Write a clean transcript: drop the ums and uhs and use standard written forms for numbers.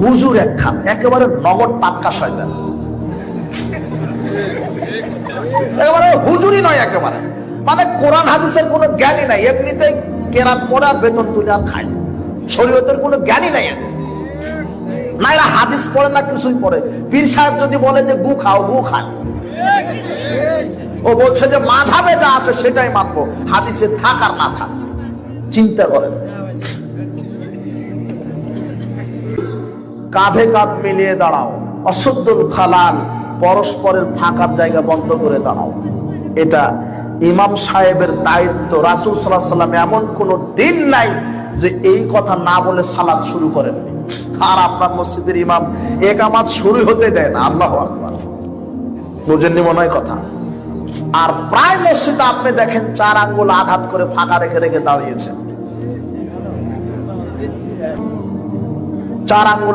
হুজুর একখান, একেবারে নগদ টাটকা শয়তান, একেবারে হুজুরই নয়, একেবারে মানে কোরআন হাদিসের কোনো জ্ঞানই নাই, এমনিতেই কেরাত পড়ে আর বেতন তুলে আর খায়, শরীয়তের কোনো জ্ঞানই নাই। না এরা হাদিস পড়ে না কিছুই পড়ে। পীর সাহেব যদি বলে যে গু খাও, গু খায়। ও বলছে যে মাঝাবে যা আছে সেটাই মানবো, হাদিসে থাক আর না থাক। চিন্তা করেন, কাঁধে কাঁধ মিলিয়ে দাঁড়াও, অসদ্দুল খালাল, পরস্পরের ফাঁকার জায়গা বন্ধ করে দাঁড়াও। এটা ইমাম সাহেবের দায়িত্ব। রাসূল সাল্লাল্লাহু আলাইহি ওয়াসাল্লাম এমন কোন দিন নাই যে এই কথা না বলে সালাত শুরু করেন। আর আপনার মসজিদের ইমাম একামাত শুরু হতে দেয় না। আল্লাহু আকবার, বুঝেননি মনে হয় কথা। আর প্রায় মসজিদে আপনি দেখেন 4 আঙ্গুল আঘাত করে ফাঁকা রেখে রেখে দাঁড়িয়েছে, 4 আঙ্গুল